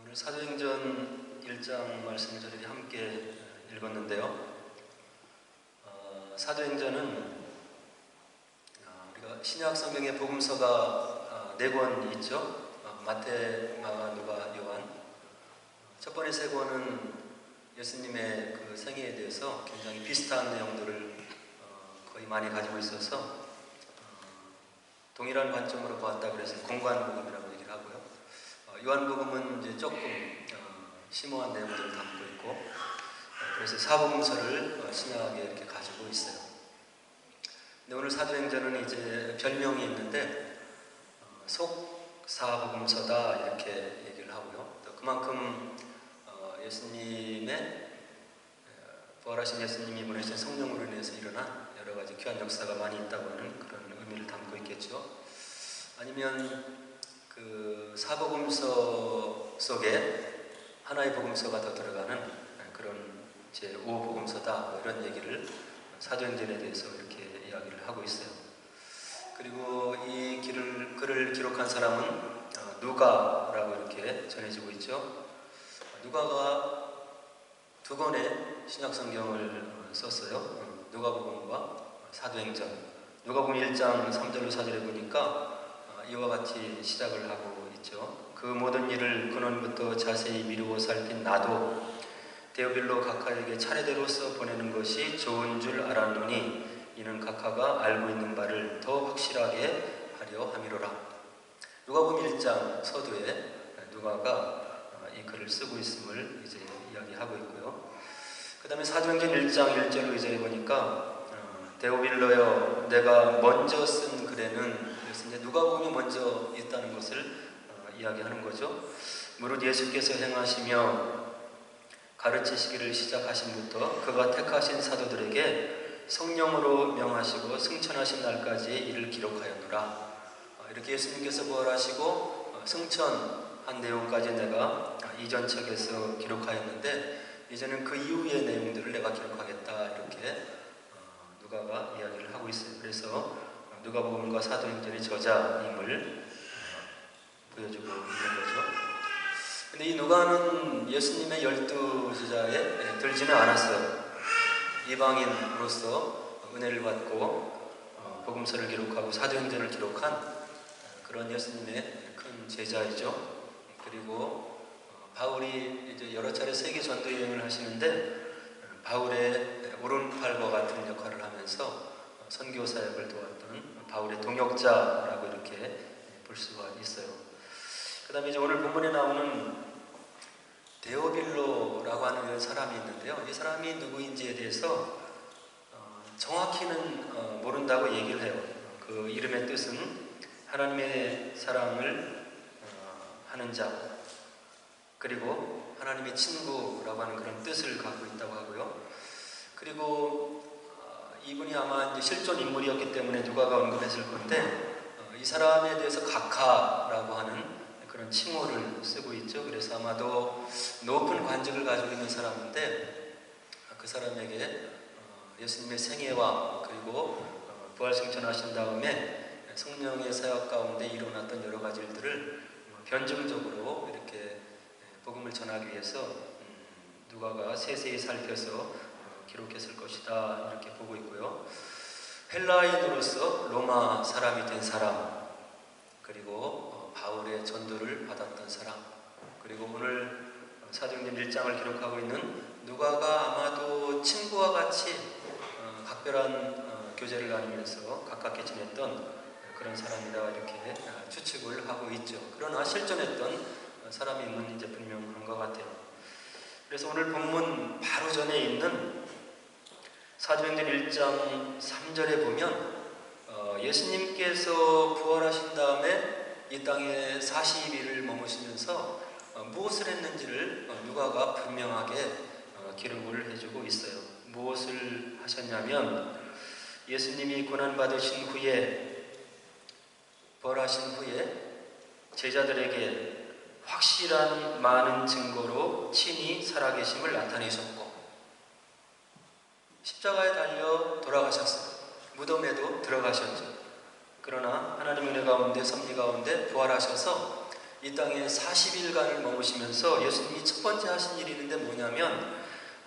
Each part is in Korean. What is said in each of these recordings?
오늘 사도행전 1장 말씀을 저희들이 함께 읽었는데요. 사도행전은 우리가 신약 성경의 복음서가 4권 있죠. 마태, 마가, 누가, 요한. 첫 번째 3권은 예수님의 그 생애에 대해서 굉장히 비슷한 내용들을 거의 많이 가지고 있어서 동일한 관점으로 보았다 그래서 공관복음이라고 얘기를 하고요. 요한복음은 이제 조금 심오한 내용들을 담고 있고, 그래서 사복음서를 신약에 이렇게 가지고 있어요. 근데 오늘 사도행전은 이제 별명이 있는데 속사복음서다 이렇게 얘기를 하고요. 또 그만큼 예수님의 부활하신 예수님이 보내신 성령으로 인해서 일어난 여러 가지 귀한 역사가 많이 있다고 하는 그런 의미를 담고 있겠죠. 아니면 그 사복음서 속에 하나의 복음서가 더 들어가는 그런 제5복음서다 이런 얘기를 사도행전에 대해서 이렇게 이야기를 하고 있어요. 그리고 이 글을 기록한 사람은 누가라고 이렇게 전해지고 있죠. 누가가 2권의 신약성경을 썼어요. 누가복음과 사도행전. 누가복음 1장 3절로 4절에 보니까 이와 같이 시작을 하고 있죠. 그 모든 일을 근원부터 자세히 미루어 살핀 나도 데오빌로 각하에게 차례대로 써 보내는 것이 좋은 줄 알았노니 이는 각하가 알고 있는 바를 더 확실하게 하려 함이로라. 누가복음 1장 서두에 누가가 이 글을 쓰고 있음을 이제 이야기하고 있고요. 그 다음에 사도행전 1장 1절로 2절에 보니까 데오빌로여 내가 먼저 쓴 글에는, 그래서 이제 누가복음이 먼저 있다는 것을 이야기하는 거죠. 무릇 예수께서 행하시며 가르치시기를 시작하신부터 그가 택하신 사도들에게 성령으로 명하시고 승천하신 날까지 이를 기록하였노라. 이렇게 예수님께서 부활하시고 승천한 내용까지 내가 이전 책에서 기록하였는데 이제는 그 이후의 내용들을 내가 기록하겠다 이렇게 누가가 이야기를 하고 있어요. 그래서 누가복음과 사도행전의 저자임을 보여주고 있는 거죠. 근데 이 누가는 예수님의 12제자에 들지는 않았어요. 이방인으로서 은혜를 받고 복음서를 기록하고 사도행전을 기록한 그런 예수님의 큰 제자이죠. 그리고 바울이 이제 여러 차례 세계 전도 여행을 하시는데 바울의 오른팔과 같은 역할을 하면서 선교 사역을 도왔던 바울의 동역자라고 이렇게 볼 수가 있어요. 그 다음에 이제 오늘 본문에 나오는 데오빌로라고 하는 사람이 있는데요. 이 사람이 누구인지에 대해서 정확히는 모른다고 얘기를 해요. 그 이름의 뜻은 하나님의 사랑을 하는 자, 그리고 하나님의 친구라고 하는 그런 뜻을 갖고 있다고 하고요. 그리고 이분이 아마 이제 실존 인물이었기 때문에 누가가 언급했을 건데 이 사람에 대해서 각하라고 하는 그런 칭호를 쓰고 있죠. 그래서 아마도 높은 관직을 가지고 있는 사람인데 그 사람에게 예수님의 생애와 그리고 부활승천하신 다음에 성령의 사역 가운데 일어났던 여러 가지 일들을 변증적으로 이렇게 복음을 전하기 위해서 누가가 세세히 살펴서 기록했을 것이다 이렇게 보고 있고요. 헬라인으로서 로마 사람이 된 사람, 그리고 바울의 전도를 받았던 사람, 그리고 오늘 사도행전 1장을 기록하고 있는 누가가 아마도 친구와 같이 각별한 교제를 나누면서 가깝게 지냈던 그런 사람이다 이렇게 추측을 하고 있죠. 그러나 실존했던 사람임은 이제 분명한 것 같아요. 그래서 오늘 본문 바로 전에 있는 사도행전 1장 3절에 보면 예수님께서 부활하신 다음에 이 땅에 40일을 머무시면서 무엇을 했는지를 누가가 분명하게 기록을 해주고 있어요. 무엇을 하셨냐면 예수님이 고난받으신 후에 부활하신 후에 제자들에게 확실한 많은 증거로 친히 살아계심을 나타내셨고 십자가에 달려 돌아가셨어요. 무덤에도 들어가셨죠. 그러나 하나님의 은혜 가운데 섭리 가운데 부활하셔서 이 땅에 40일간을 머무시면서 예수님이 첫 번째 하신 일이 있는데 뭐냐면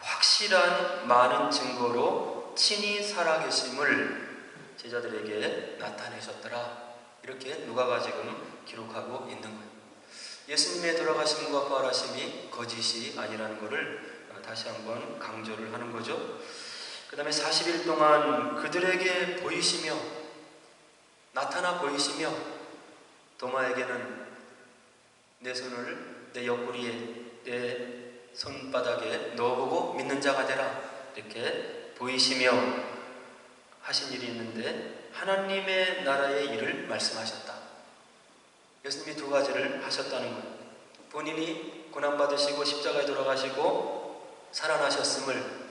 확실한 많은 증거로 친히 살아계심을 제자들에게 나타내셨더라. 이렇게 누가가 지금 기록하고 있는 거예요. 예수님의 돌아가심과 부활하심이 거짓이 아니라는 것을 다시 한번 강조를 하는 거죠. 그 다음에 40일 동안 그들에게 보이시며 나타나 보이시며 도마에게는 내 손을 내 옆구리에 내 손바닥에 넣어보고 믿는 자가 되라 이렇게 보이시며 하신 일이 있는데 하나님의 나라의 일을 말씀하셨다. 예수님이 두 가지를 하셨다는 거예요. 본인이 고난받으시고 십자가에 돌아가시고 살아나셨음을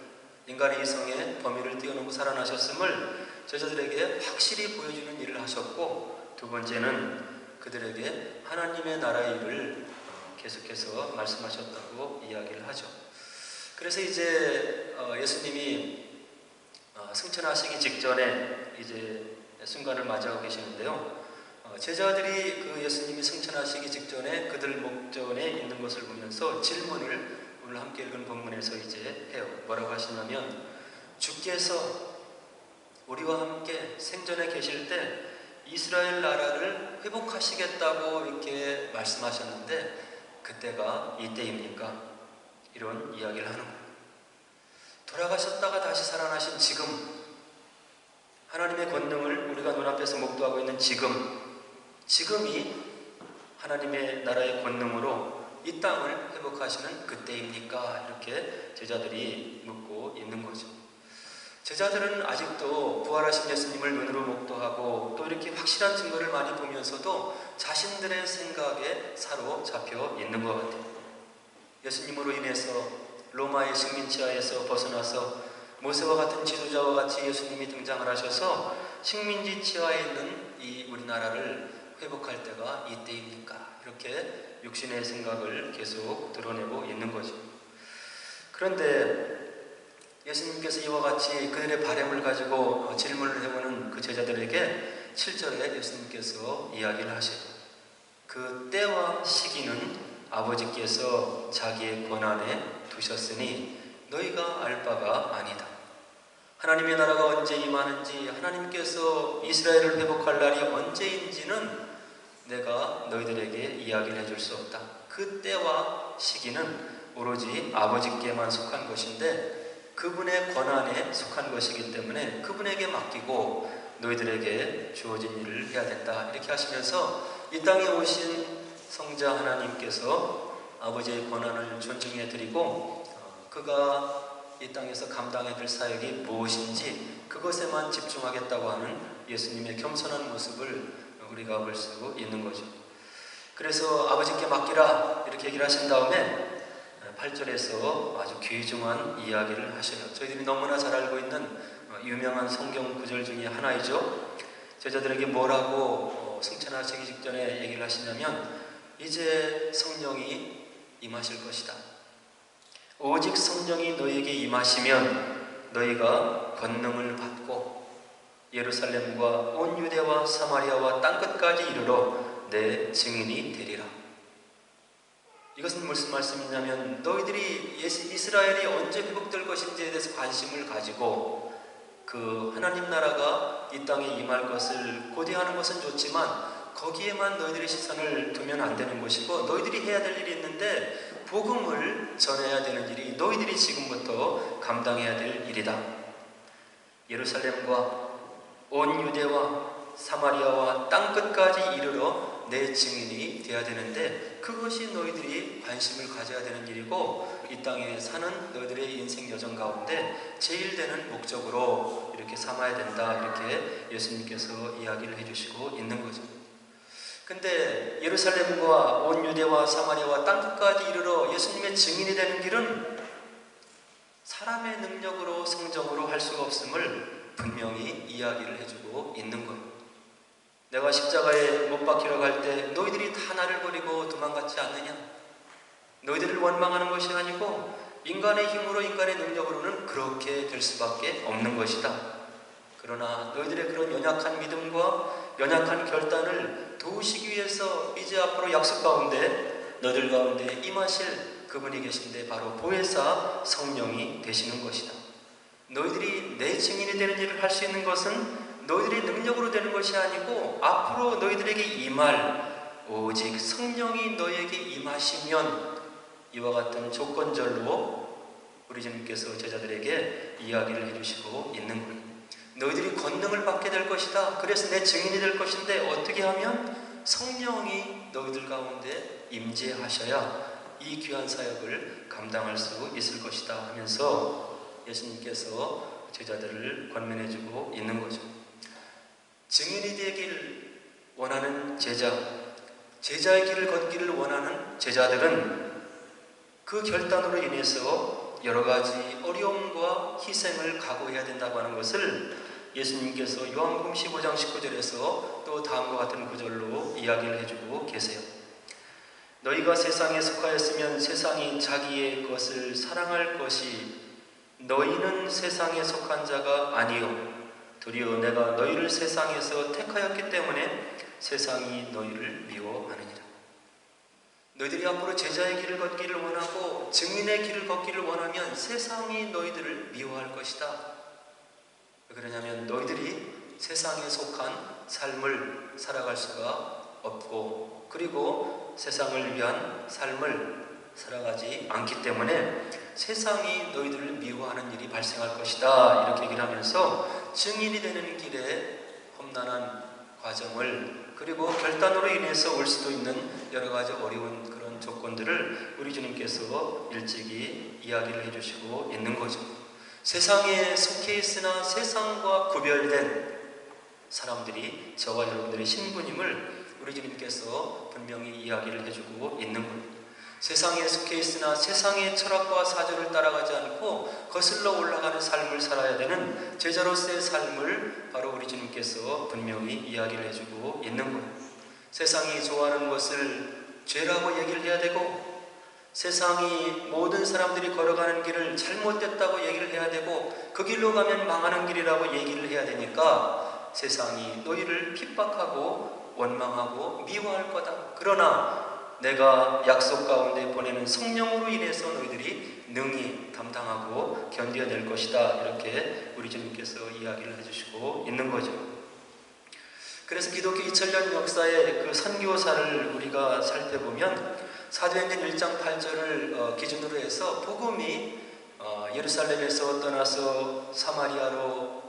인간의 이성의 범위를 뛰어넘고 살아나셨음을 제자들에게 확실히 보여주는 일을 하셨고 두 번째는 그들에게 하나님의 나라의 일을 계속해서 말씀하셨다고 이야기를 하죠. 그래서 이제 예수님이 승천하시기 직전에 이제 순간을 맞이하고 계시는데요. 제자들이 그 예수님이 승천하시기 직전에 그들 목전에 있는 것을 보면서 질문을 오늘 함께 읽은 본문에서 이제 해요. 뭐라고 하시냐면 주께서 우리와 함께 생전에 계실 때 이스라엘 나라를 회복하시겠다고 이렇게 말씀하셨는데 그때가 이때입니까? 이런 이야기를 하는 거예요. 돌아가셨다가 다시 살아나신 지금 하나님의 권능을 우리가 눈앞에서 목도하고 있는 지금이 하나님의 나라의 권능으로 이 땅을 회복하시는 그때입니까? 이렇게 제자들이 묻고 있는 거죠. 제자들은 아직도 부활하신 예수님을 눈으로 목도하고 또 이렇게 확실한 증거를 많이 보면서도 자신들의 생각에 사로잡혀 있는 것 같아요. 예수님으로 인해서 로마의 식민지하에서 벗어나서 모세와 같은 지도자와 같이 예수님이 등장을 하셔서 식민지 치하에 있는 이 우리나라를 회복할 때가 이때입니까? 이렇게 육신의 생각을 계속 드러내고 있는 거죠. 그런데 예수님께서 이와 같이 그들의 바램을 가지고 질문을 해보는 그 제자들에게 7절에 예수님께서 이야기를 하셔요. 그 때와 시기는 아버지께서 자기의 권한에 두셨으니 너희가 알 바가 아니다. 하나님의 나라가 언제 임하는지 하나님께서 이스라엘을 회복할 날이 언제인지는 내가 너희들에게 이야기를 해줄 수 없다. 그 때와 시기는 오로지 아버지께만 속한 것인데 그분의 권한에 속한 것이기 때문에 그분에게 맡기고 너희들에게 주어진 일을 해야 된다. 이렇게 하시면서 이 땅에 오신 성자 하나님께서 아버지의 권한을 존중해 드리고 그가 이 땅에서 감당해야 될 사역이 무엇인지 그것에만 집중하겠다고 하는 예수님의 겸손한 모습을 우리가 볼 수 있는 거죠. 그래서 아버지께 맡기라 이렇게 얘기를 하신 다음에 8절에서 아주 귀중한 이야기를 하셔요. 저희들이 너무나 잘 알고 있는 유명한 성경 구절 중에 하나이죠. 제자들에게 뭐라고 승천하시기 직전에 얘기를 하시냐면 이제 성령이 임하실 것이다. 오직 성령이 너희에게 임하시면 너희가 권능을 받고 예루살렘과 온 유대와 사마리아와 땅끝까지 이르러 내 증인이 되리라. 이것은 무슨 말씀이냐면 너희들이 이스라엘이 언제 회복될 것인지에 대해서 관심을 가지고 그 하나님 나라가 이 땅에 임할 것을 고대하는 것은 좋지만 거기에만 너희들의 시선을 두면 안 되는 것이고 너희들이 해야 될 일이 있는데 복음을 전해야 되는 일이 너희들이 지금부터 감당해야 될 일이다. 예루살렘과 온 유대와 사마리아와 땅끝까지 이르러 내 증인이 되어야 되는데 그것이 너희들이 관심을 가져야 되는 일이고 이 땅에 사는 너희들의 인생 여정 가운데 제일 되는 목적으로 이렇게 삼아야 된다. 이렇게 예수님께서 이야기를 해주시고 있는 거죠. 근데 예루살렘과 온 유대와 사마리아와 땅끝까지 이르러 예수님의 증인이 되는 길은 사람의 능력으로 성정으로 할 수가 없음을 분명히 이야기를 해주고 있는 거예요. 내가 십자가에 못 박히러 갈 때 너희들이 다 나를 버리고 도망갔지 않느냐? 너희들을 원망하는 것이 아니고 인간의 힘으로 인간의 능력으로는 그렇게 될 수밖에 없는 것이다. 그러나 너희들의 그런 연약한 믿음과 연약한 결단을 도우시기 위해서 이제 앞으로 약속 가운데 너희들 가운데 임하실 그분이 계신데 바로 보혜사 성령이 되시는 것이다. 너희들이 내 증인이 되는 일을 할 수 있는 것은 너희들의 능력으로 되는 것이 아니고 앞으로 너희들에게 임할 오직 성령이 너희에게 임하시면 이와 같은 조건절로 우리 주님께서 제자들에게 이야기를 해주시고 있는 거예요. 너희들이 권능을 받게 될 것이다. 그래서 내 증인이 될 것인데 어떻게 하면 성령이 너희들 가운데 임재하셔야 이 귀한 사역을 감당할 수 있을 것이다 하면서 예수님께서 제자들을 권면해주고 있는 거죠. 증인이 되길 원하는 제자, 제자의 길을 걷기를 원하는 제자들은 그 결단으로 인해서 여러 가지 어려움과 희생을 각오해야 된다고 하는 것을 예수님께서 요한복음 15장 19절에서 또 다음과 같은 구절로 이야기를 해주고 계세요. 너희가 세상에 속하였으면 세상이 자기의 것을 사랑할 것이 너희는 세상에 속한 자가 아니요 도리어 내가 너희를 세상에서 택하였기 때문에 세상이 너희를 미워하느니라. 너희들이 앞으로 제자의 길을 걷기를 원하고 증인의 길을 걷기를 원하면 세상이 너희들을 미워할 것이다. 왜 그러냐면 너희들이 세상에 속한 삶을 살아갈 수가 없고 그리고 세상을 위한 삶을 살아가지 않기 때문에 세상이 너희들을 미워하는 일이 발생할 것이다. 이렇게 얘기를 하면서 증인이 되는 길에 험난한 과정을 그리고 결단으로 인해서 올 수도 있는 여러 가지 어려운 그런 조건들을 우리 주님께서 일찍이 이야기를 해주시고 있는 거죠. 세상에 속해 있으나 세상과 구별된 사람들이 저와 여러분들의 신분임을 우리 주님께서 분명히 이야기를 해주고 있는 겁니다. 세상에 속해 있으나 세상의 철학과 사조를 따라가지 않고 거슬러 올라가는 삶을 살아야 되는 제자로서의 삶을 바로 우리 주님께서 분명히 이야기를 해주고 있는 거예요. 세상이 좋아하는 것을 죄라고 얘기를 해야 되고 세상이 모든 사람들이 걸어가는 길을 잘못됐다고 얘기를 해야 되고 그 길로 가면 망하는 길이라고 얘기를 해야 되니까 세상이 너희를 핍박하고 원망하고 미워할 거다. 그러나 내가 약속 가운데 보내는 성령으로 인해서 너희들이 능히 담당하고 견뎌낼 것이다. 이렇게 우리 주님께서 이야기를 해주시고 있는 거죠. 그래서 기독교 2000년 역사의 그 선교사를 우리가 살펴보면 사도행전 1장 8절을 기준으로 해서 복음이 예루살렘에서 떠나서 사마리아로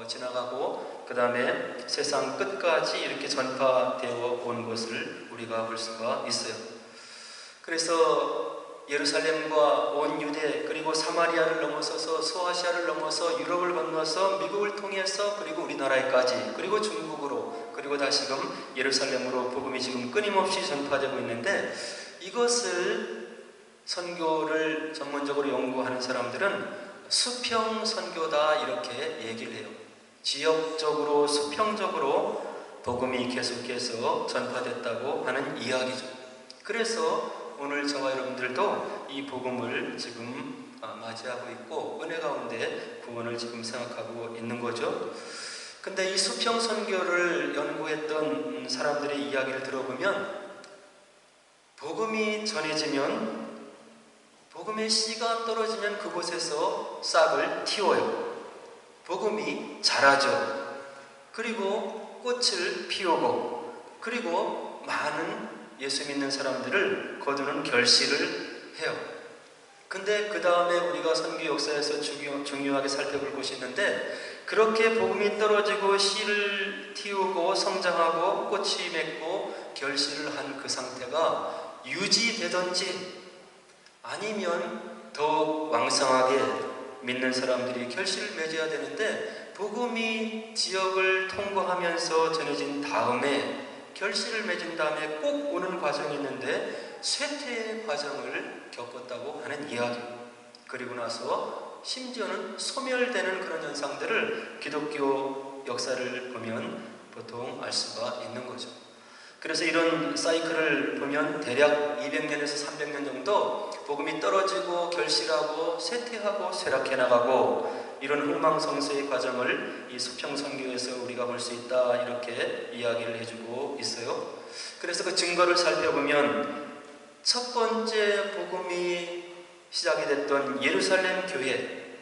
지나가고 그 다음에 세상 끝까지 이렇게 전파되어 온 것을 우리가 볼 수가 있어요. 그래서 예루살렘과 온 유대 그리고 사마리아를 넘어서서 소아시아를 넘어서 유럽을 건너서 미국을 통해서 그리고 우리나라에까지 그리고 중국으로 그리고 다시금 예루살렘으로 복음이 지금 끊임없이 전파되고 있는데 이것을 선교를 전문적으로 연구하는 사람들은 수평 선교다 이렇게 얘기를 해요. 지역적으로 수평적으로 복음이 계속해서 전파됐다고 하는 이야기죠. 그래서 오늘 저와 여러분들도 이 복음을 지금 맞이하고 있고 은혜 가운데 구원을 지금 생각하고 있는 거죠. 근데 이 수평 선교를 연구했던 사람들의 이야기를 들어보면 복음이 전해지면 복음의 씨가 떨어지면 그곳에서 싹을 틔워요. 복음이 자라죠. 그리고 꽃을 피우고 그리고 많은 예수 믿는 사람들을 거두는 결실을 해요. 근데 그 다음에 우리가 선교 역사에서 중요하게 살펴볼 것이 있는데 그렇게 복음이 떨어지고 씨를 틔우고 성장하고 꽃이 맺고 결실을 한 그 상태가 유지되든지 아니면 더욱 왕성하게 믿는 사람들이 결실을 맺어야 되는데 복음이 지역을 통과하면서 전해진 다음에 결실을 맺은 다음에 꼭 오는 과정이 있는데 쇠퇴의 과정을 겪었다고 하는 이야기. 그리고 나서 심지어는 소멸되는 그런 현상들을 기독교 역사를 보면 보통 알 수가 있는 거죠. 그래서 이런 사이클을 보면 대략 200년에서 300년 정도 복음이 떨어지고 결실하고 쇠퇴하고 쇠락해 나가고 이런 흥망성쇠의 과정을 이 수평선교에서 우리가 볼 수 있다, 이렇게 이야기를 해주고 있어요. 그래서 그 증거를 살펴보면 첫 번째 복음이 시작이 됐던 예루살렘 교회,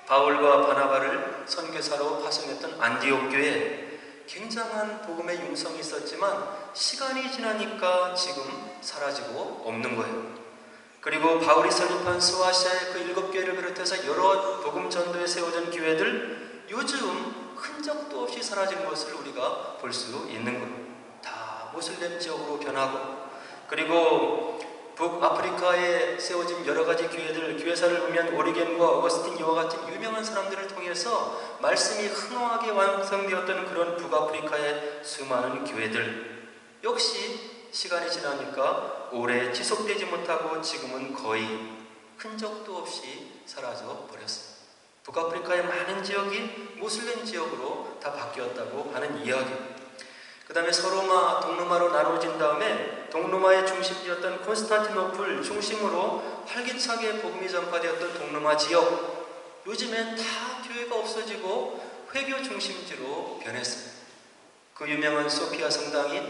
바울과 바나바를 선교사로 파송했던 안디옥 교회, 굉장한 복음의 융성이 있었지만 시간이 지나니까 지금 사라지고 없는 거예요. 그리고 바울이 설립한 소아시아의 그 7교회를 비롯해서 여러 복음 전도에 세워진 교회들, 요즘 흔적도 없이 사라진 것을 우리가 볼 수 있는 거예요. 다 모슬렘 지역으로 변하고, 그리고 북아프리카에 세워진 여러 가지 교회들, 교회사를 보면 오리겐과 어거스틴 이와 같은 유명한 사람들을 통해서 말씀이 흥황하게 완성되었던 그런 북아프리카의 수많은 교회들 역시 시간이 지나니까 오래 지속되지 못하고 지금은 거의 흔적도 없이 사라져 버렸습니다. 북아프리카의 많은 지역이 모슬렘 지역으로 다 바뀌었다고 하는 이야기. 그 다음에 서로마, 동로마로 나눠진 다음에 동로마의 중심지였던 콘스탄티노플 중심으로 활기차게 복음이 전파되었던 동로마 지역, 요즘엔 다 교회가 없어지고 회교 중심지로 변했습니다. 그 유명한 소피아 성당이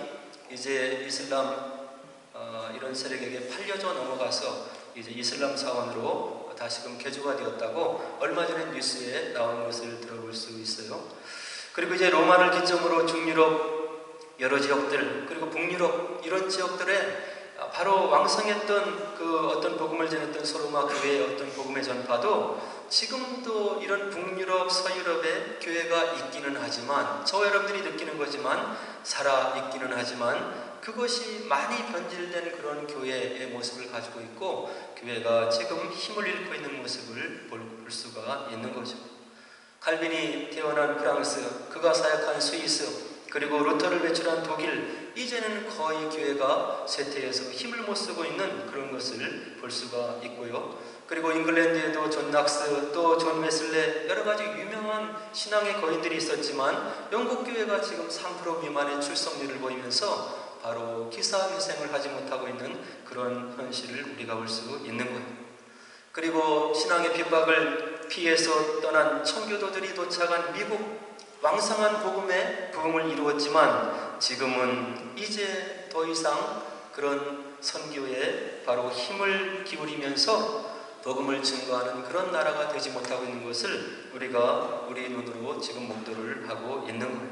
이제 이슬람 이런 세력에게 팔려져 넘어가서 이제 이슬람 사원으로 다시금 개조가 되었다고 얼마 전에 뉴스에 나온 것을 들어볼 수 있어요. 그리고 이제 로마를 기점으로 중유럽 여러 지역들, 그리고 북유럽 이런 지역들에 바로 왕성했던 그 어떤 복음을 전했던 소로마 교회의 어떤 복음의 전파도 지금도 이런 북유럽, 서유럽에 교회가 있기는 하지만, 저와 여러분들이 느끼는 거지만 살아 있기는 하지만 그것이 많이 변질된 그런 교회의 모습을 가지고 있고, 교회가 지금 힘을 잃고 있는 모습을 볼 수가 있는 거죠. 칼빈이 태어난 프랑스, 그가 사역한 스위스, 그리고 루터를 배출한 독일, 이제는 거의 교회가 쇠퇴해서 힘을 못 쓰고 있는 그런 것을 볼 수가 있고요. 그리고 잉글랜드에도 존 낙스, 또 존 웨슬레, 여러 가지 유명한 신앙의 거인들이 있었지만 영국 교회가 지금 3% 미만의 출석률을 보이면서 바로 기사회생을 하지 못하고 있는 그런 현실을 우리가 볼 수 있는 거예요. 그리고 신앙의 핍박을 피해서 떠난 청교도들이 도착한 미국, 왕성한 복음의 부흥을 이루었지만 지금은 이제 더 이상 그런 선교에 바로 힘을 기울이면서 복음을 증거하는 그런 나라가 되지 못하고 있는 것을 우리가 우리 눈으로 지금 목도를 하고 있는 거예요.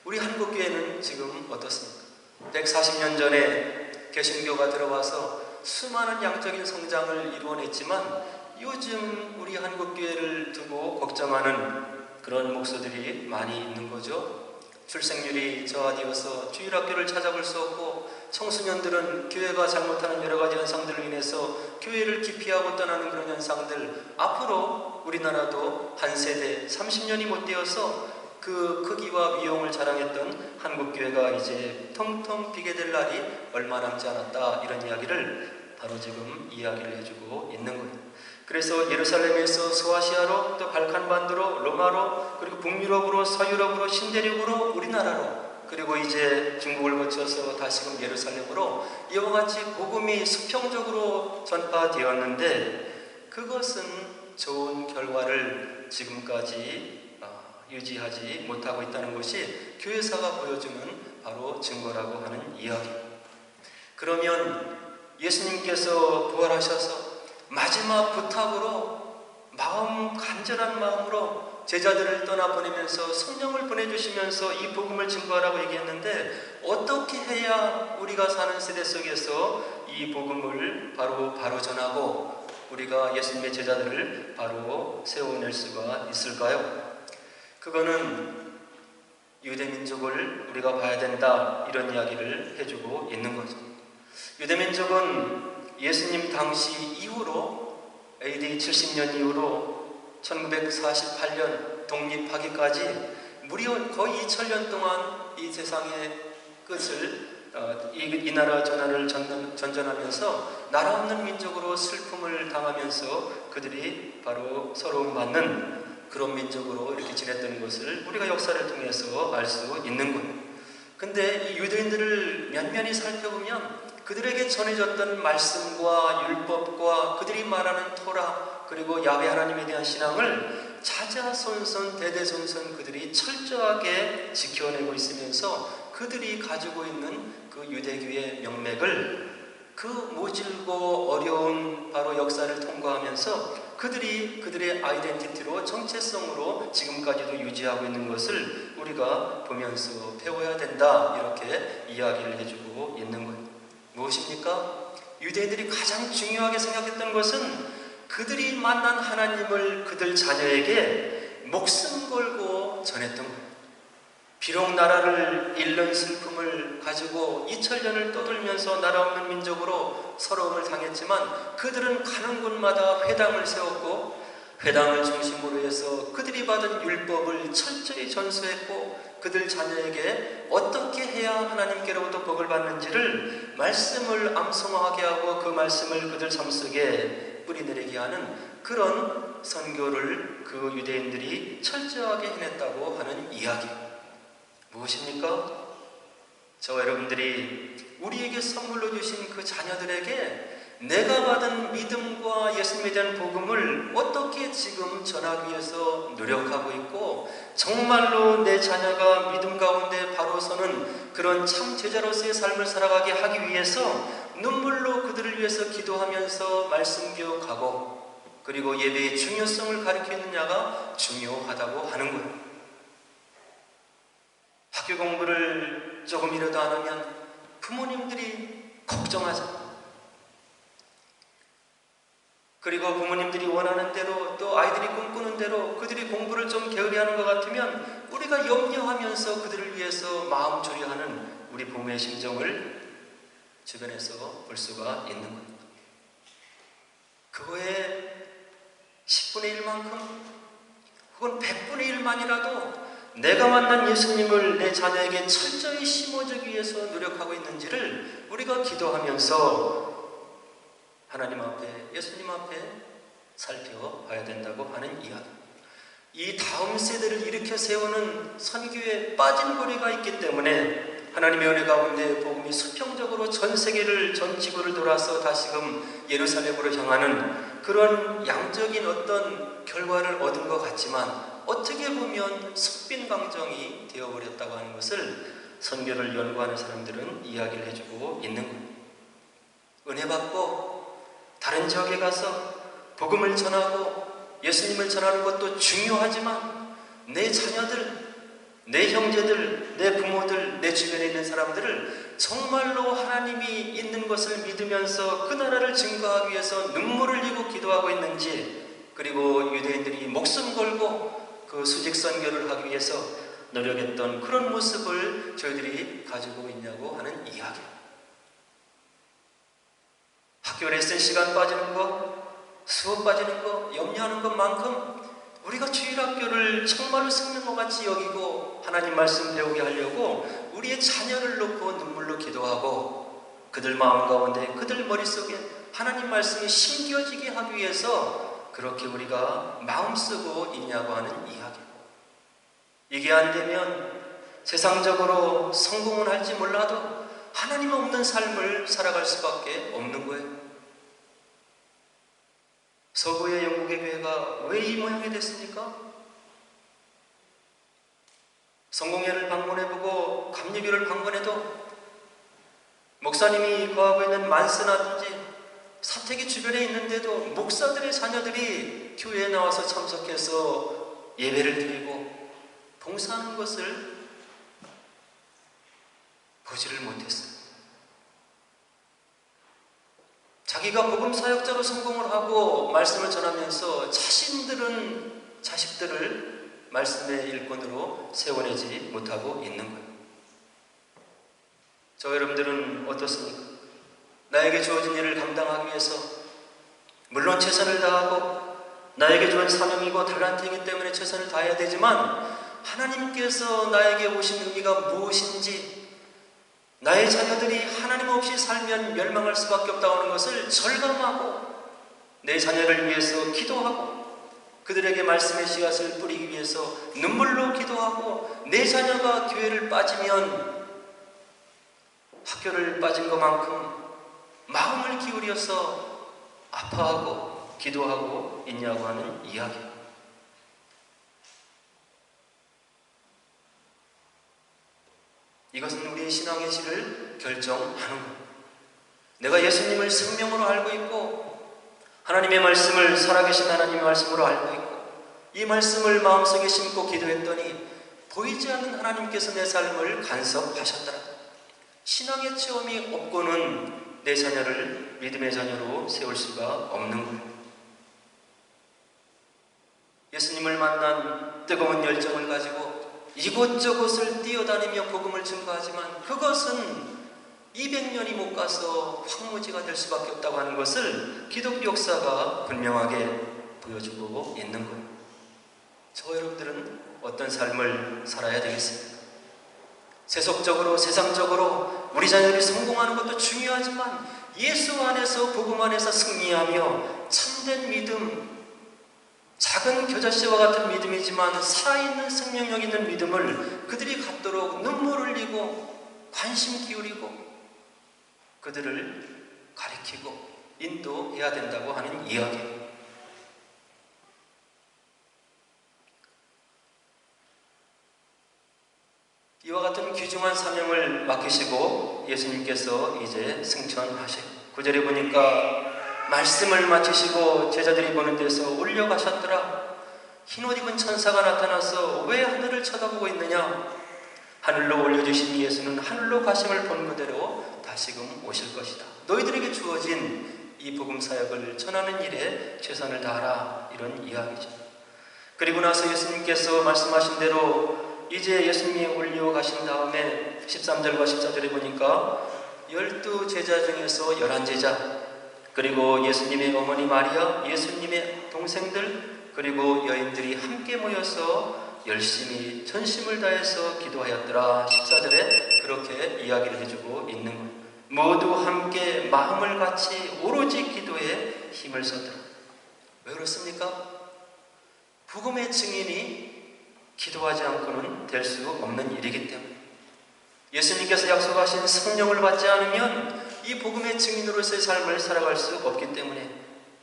우리 한국교회는 지금 어떻습니까? 140년 전에 개신교가 들어와서 수많은 양적인 성장을 이루어냈지만 요즘 우리 한국교회를 두고 걱정하는 그런 목소들이 많이 있는 거죠. 출생률이 저하되어서 주일학교를 찾아볼 수 없고, 청소년들은 교회가 잘못하는 여러 가지 현상들로 인해서 교회를 기피하고 떠나는 그런 현상들, 앞으로 우리나라도 한 세대 30년이 못 되어서 그 크기와 위용을 자랑했던 한국교회가 이제 텅텅 비게 될 날이 얼마 남지 않았다, 이런 이야기를 바로 지금 이야기를 해주고 있는 거예요. 그래서 예루살렘에서 소아시아로, 또 발칸반도로, 로마로, 그리고 북유럽으로, 서유럽으로, 신대륙으로, 우리나라로, 그리고 이제 중국을 거쳐서 다시금 예루살렘으로 이와 같이 복음이 수평적으로 전파되었는데 그것은 좋은 결과를 지금까지 유지하지 못하고 있다는 것이 교회사가 보여주는 바로 증거라고 하는 이야기. 그러면 예수님께서 부활하셔서 마지막 부탁으로 간절한 마음으로 제자들을 떠나보내면서 성령을 보내주시면서 이 복음을 증거하라고 얘기했는데, 어떻게 해야 우리가 사는 세대 속에서 이 복음을 바로 전하고 우리가 예수님의 제자들을 바로 세워낼 수가 있을까요? 그거는 유대민족을 우리가 봐야 된다, 이런 이야기를 해주고 있는 거죠. 유대민족은 예수님 당시 이후로 AD 70년 이후로 1948년 독립하기까지 무려 거의 2000년 동안 이 세상의 끝을 이 나라 저 나라를 전전하면서 나라 없는 민족으로 슬픔을 당하면서 그들이 바로 서러움받는 그런 민족으로 이렇게 지냈던 것을 우리가 역사를 통해서 알 수 있는 거예요. 근데 이 유대인들을 면면히 살펴보면 그들에게 전해졌던 말씀과 율법과 그들이 말하는 토라, 그리고 야훼 하나님에 대한 신앙을 자자손손 대대손손 그들이 철저하게 지켜내고 있으면서 그들이 가지고 있는 그 유대교의 명맥을 그 모질고 어려운 바로 역사를 통과하면서 그들의 아이덴티티로 정체성으로 지금까지도 유지하고 있는 것을 우리가 보면서 배워야 된다, 이렇게 이야기를 해주고 있는 것. 무엇입니까? 유대인들이 가장 중요하게 생각했던 것은 그들이 만난 하나님을 그들 자녀에게 목숨 걸고 전했던 것. 비록 나라를 잃는 슬픔을 가지고 2000년을 떠돌면서 나라 없는 민족으로 서러움을 당했지만 그들은 가는 곳마다 회당을 세웠고 회당을 중심으로 해서 그들이 받은 율법을 철저히 전수했고 그들 자녀에게 어떻게 해야 하나님께로부터 복을 받는지를 말씀을 암송하게 하고 그 말씀을 그들 삶 속에 뿌리내리게 하는 그런 선교를 그 유대인들이 철저하게 해냈다고 하는 이야기. 무엇입니까? 저와 여러분들이 우리에게 선물로 주신 그 자녀들에게 내가 받은 믿음과 예수님에 대한 복음을 어떻게 지금 전하기 위해서 노력하고 있고 정말로 내 자녀가 믿음 가운데 바로 서는 그런 참 제자로서의 삶을 살아가게 하기 위해서 눈물로 그들을 위해서 기도하면서 말씀 교육하고 그리고 예배의 중요성을 가르치느냐가 중요하다고 하는 거예요. 학교 공부를 조금이라도 안 하면 부모님들이 걱정하죠. 그리고 부모님들이 원하는 대로 또 아이들이 꿈꾸는 대로 그들이 공부를 좀 게으리하는 것 같으면 우리가 염려하면서 그들을 위해서 마음 조리하는 우리 부모의 심정을 주변에서 볼 수가 있는 겁니다. 그거에 10분의 1만큼 혹은 100분의 1만이라도 내가 만난 예수님을 내 자녀에게 철저히 심어주기 위해서 노력하고 있는지를 우리가 기도하면서 하나님 앞에, 예수님 앞에 살펴봐야 된다고 하는 이야기. 이 다음 세대를 일으켜 세우는 선교에 빠진 고리가 있기 때문에 하나님의 은혜 가운데 복음이 수평적으로 전 세계를, 전 지구를 돌아서 다시금 예루살렘으로 향하는 그런 양적인 어떤 결과를 얻은 것 같지만 어떻게 보면 석빈강정이 되어버렸다고 하는 것을 선교를 연구하는 사람들은 이야기를 해주고 있는 겁니다. 은혜 받고 다른 지역에 가서 복음을 전하고 예수님을 전하는 것도 중요하지만 내 자녀들, 내 형제들, 내 부모들, 내 주변에 있는 사람들을 정말로 하나님이 있는 것을 믿으면서 그 나라를 증거하기 위해서 눈물을 흘리고 기도하고 있는지, 그리고 유대인들이 목숨 걸고 그 수직 선교를 하기 위해서 노력했던 그런 모습을 저희들이 가지고 있냐고 하는 이야기. 학교 레슨 시간 빠지는 거, 수업 빠지는 거, 염려하는 것만큼 우리가 주일학교를 정말로 생명과 같이 여기고 하나님 말씀 배우게 하려고 우리의 자녀를 놓고 눈물로 기도하고 그들 마음 가운데, 그들 머릿속에 하나님 말씀이 심겨지게 하기 위해서 그렇게 우리가 마음 쓰고 있냐고 하는 이야기. 이게 안 되면 세상적으로 성공은 할지 몰라도 하나님 없는 삶을 살아갈 수밖에 없는 거예요. 서구의 영국의 교회가 왜 이 모양이 됐습니까? 성공회를 방문해보고 감리교를 방문해도 목사님이 거하고 있는 만스나든지 사택이 주변에 있는데도 목사들의 자녀들이 교회에 나와서 참석해서 예배를 드리고 봉사하는 것을 보지를 못했어요. 자기가 복음 사역자로 성공을 하고 말씀을 전하면서 자식들을 말씀의 일꾼으로 세워내지 못하고 있는 거예요. 저 여러분들은 어떻습니까? 나에게 주어진 일을 감당하기 위해서 물론 최선을 다하고 나에게 주어진 사명이고 달란트이기 때문에 최선을 다해야 되지만 하나님께서 나에게 오신 의미가 무엇인지, 나의 자녀들이 하나님 없이 살면 멸망할 수밖에 없다고 하는 것을 절감하고 내 자녀를 위해서 기도하고 그들에게 말씀의 씨앗을 뿌리기 위해서 눈물로 기도하고 내 자녀가 교회를 빠지면 학교를 빠진 것만큼 마음을 기울여서 아파하고 기도하고 있냐고 하는 이야기. 이것은 우리의 신앙의 질을 결정하는 것. 내가 예수님을 생명으로 알고 있고 하나님의 말씀을 살아계신 하나님의 말씀으로 알고 있고 이 말씀을 마음속에 심고 기도했더니 보이지 않는 하나님께서 내 삶을 간섭하셨더라. 신앙의 체험이 없고는 내 자녀를 믿음의 자녀로 세울 수가 없는 거예요. 예수님을 만난 뜨거운 열정을 가지고 이곳저곳을 뛰어다니며 복음을 증거하지만 그것은 200년이 못 가서 황무지가 될 수밖에 없다고 하는 것을 기독교 역사가 분명하게 보여주고 있는 거예요. 저 여러분들은 어떤 삶을 살아야 되겠습니까? 세속적으로 세상적으로 우리 자녀들이 성공하는 것도 중요하지만 예수 안에서 복음 안에서 승리하며 참된 믿음, 작은 겨자씨와 같은 믿음이지만 살아있는 생명력 있는 믿음을 그들이 갖도록 눈물 흘리고 관심 기울이고 그들을 가리키고 인도해야 된다고 하는 이야기예요. 이와 같은 귀중한 사명을 맡기시고 예수님께서 이제 승천하시고 9절에 보니까 말씀을 마치시고 제자들이 보는 데서 올려가셨더라. 흰옷 입은 천사가 나타나서 왜 하늘을 쳐다보고 있느냐? 하늘로 올려주신 예수는 하늘로 가심을 본 그대로 다시금 오실 것이다. 너희들에게 주어진 이 복음 사역을 전하는 일에 최선을 다하라. 이런 이야기죠. 그리고 나서 예수님께서 말씀하신 대로 이제 예수님이 올려가신 다음에 13절과 14절에 보니까 12 제자 중에서 11제자 그리고 예수님의 어머니 마리아, 예수님의 동생들 그리고 여인들이 함께 모여서 열심히 전심을 다해서 기도하였더라. 14절에 그렇게 이야기를 해주고 있는 거예요. 모두 함께 마음을 같이 오로지 기도에 힘을 쏟더라. 왜 그렇습니까? 복음의 증인이 기도하지 않고는 될 수 없는 일이기 때문에 예수님께서 약속하신 성령을 받지 않으면 이 복음의 증인으로서의 삶을 살아갈 수 없기 때문에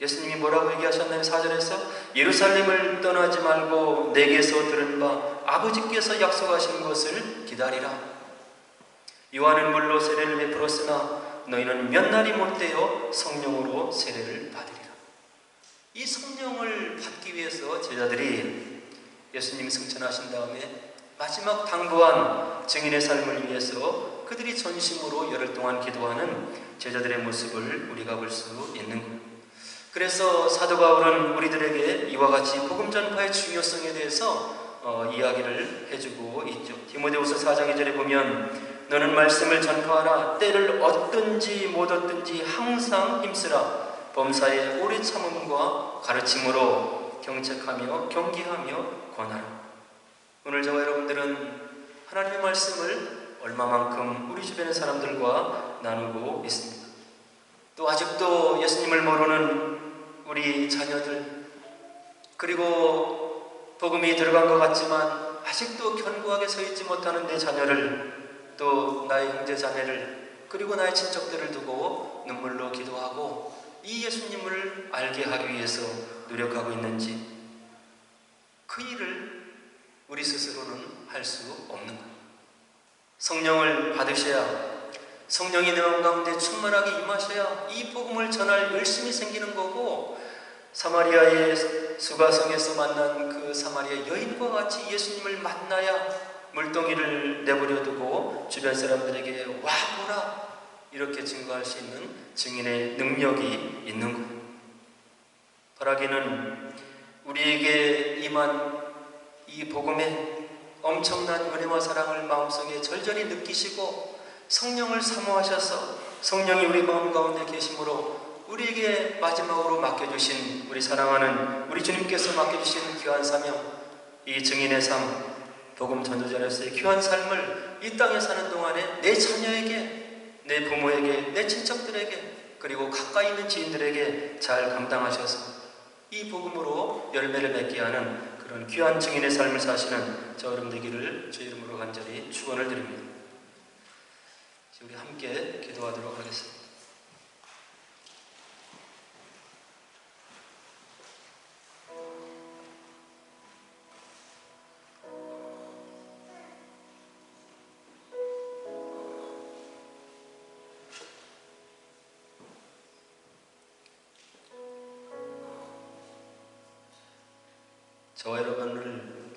예수님이 뭐라고 얘기하셨나요? 4절에서 예루살렘을 떠나지 말고 내게서 들은 바 아버지께서 약속하신 것을 기다리라. 요한은 물로 세례를 베풀었으나 너희는 몇 날이 못되어 성령으로 세례를 받으리라. 이 성령을 받기 위해서 제자들이 예수님이 승천하신 다음에 마지막 당부한 증인의 삶을 위해서 그들이 전심으로 열흘 동안 기도하는 제자들의 모습을 우리가 볼 수 있는 거예요. 그래서 사도 바울은 우리들에게 이와 같이 복음 전파의 중요성에 대해서 이야기를 해주고 있죠. 디모데후서 4장 2절에 보면 너는 말씀을 전파하라. 때를 얻든지 못 얻든지 항상 힘쓰라. 범사에 오래 참음과 가르침으로 경책하며 경계하며 권하라. 오늘 저와 여러분들은 하나님의 말씀을 얼마만큼 우리 주변의 사람들과 나누고 있습니까? 또 아직도 예수님을 모르는 우리 자녀들 그리고 복음이 들어간 것 같지만 아직도 견고하게 서 있지 못하는 내 자녀를 또 나의 형제 자매를 그리고 나의 친척들을 두고 눈물로 기도하고 이 예수님을 알게 하기 위해서 노력하고 있는지 그 일을 우리 스스로는 할 수 없는 거예요. 성령을 받으셔야 성령이 내 마음 가운데 충만하게 임하셔야 이 복음을 전할 열심히 생기는 거고 사마리아의 수가성에서 만난 그 사마리아 여인과 같이 예수님을 만나야 물동이를 내버려 두고 주변 사람들에게 와 보라 이렇게 증거할 수 있는 증인의 능력이 있는 거예요. 바라기는 우리에게 임한 이 복음에 엄청난 은혜와 사랑을 마음속에 절절히 느끼시고 성령을 사모하셔서 성령이 우리 마음 가운데 계심으로 우리에게 마지막으로 맡겨주신 우리 사랑하는 우리 주님께서 맡겨주신 귀한 사명 이 증인의 삶 복음 전도자로서의 귀한 삶을 이 땅에 사는 동안에 내 자녀에게 내 부모에게 내 친척들에게 그리고 가까이 있는 지인들에게 잘 감당하셔서 이 복음으로 열매를 맺게 하는 그런 귀한 증인의 삶을 사시는 저 여러분 되기를 주 이름으로 간절히 축원을 드립니다. 우리 함께 기도하도록 하겠습니다. 저와 여러분을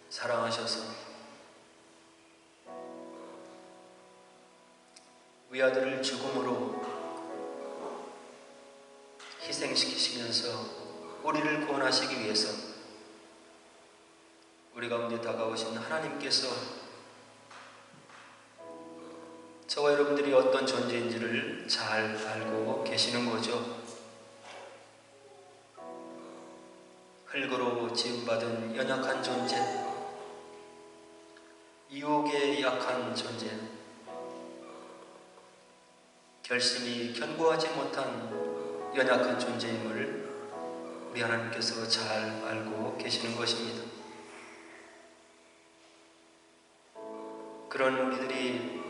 사랑하셔서 위아들을 죽음으로 희생시키시면서 우리를 구원하시기 위해서 우리 가운데 다가오신 하나님께서 저와 여러분들이 어떤 존재인지를 잘 알고 계시는 거죠. 흙으로 지음받은 연약한 존재, 유혹에 약한 존재, 결심이 견고하지 못한 연약한 존재임을 우리 하나님께서 잘 알고 계시는 것입니다. 그런 우리들이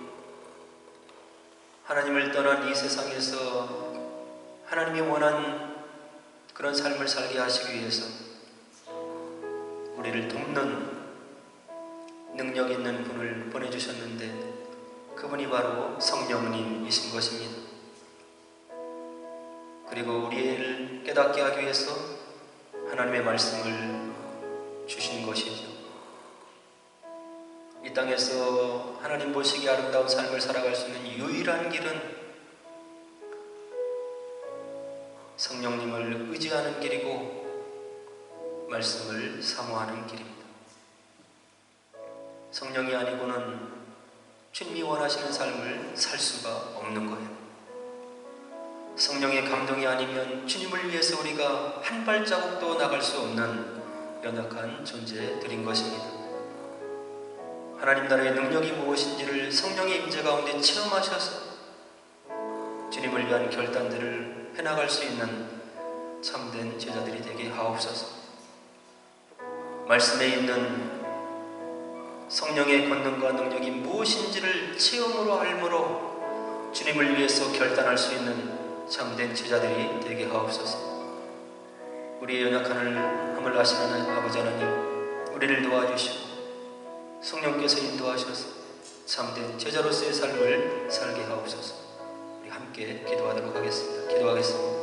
하나님을 떠난 이 세상에서 하나님이 원한 그런 삶을 살게 하시기 위해서 우리를 돕는 능력 있는 분을 보내주셨는데 그분이 바로 성령님이신 것입니다. 그리고 우리를 깨닫게 하기 위해서 하나님의 말씀을 주신 것이죠. 이 땅에서 하나님 보시기에 아름다운 삶을 살아갈 수 있는 유일한 길은 성령님을 의지하는 길이고 말씀을 사모하는 길입니다. 성령이 아니고는 주님이 원하시는 삶을 살 수가 없는 거예요. 성령의 감동이 아니면 주님을 위해서 우리가 한 발자국도 나갈 수 없는 연약한 존재들인 것입니다. 하나님 나라의 능력이 무엇인지를 성령의 임재 가운데 체험하셔서 주님을 위한 결단들을 해나갈 수 있는 참된 제자들이 되게 하옵소서. 말씀에 있는 성령의 권능과 능력이 무엇인지를 체험으로 알므로 주님을 위해서 결단할 수 있는 참된 제자들이 되게 하옵소서. 우리의 연약함을 아시는 아버지 하나님, 우리를 도와주시고 성령께서 인도하셔서 참된 제자로서의 삶을 살게 하옵소서. 우리 함께 기도하도록 하겠습니다. 기도하겠습니다.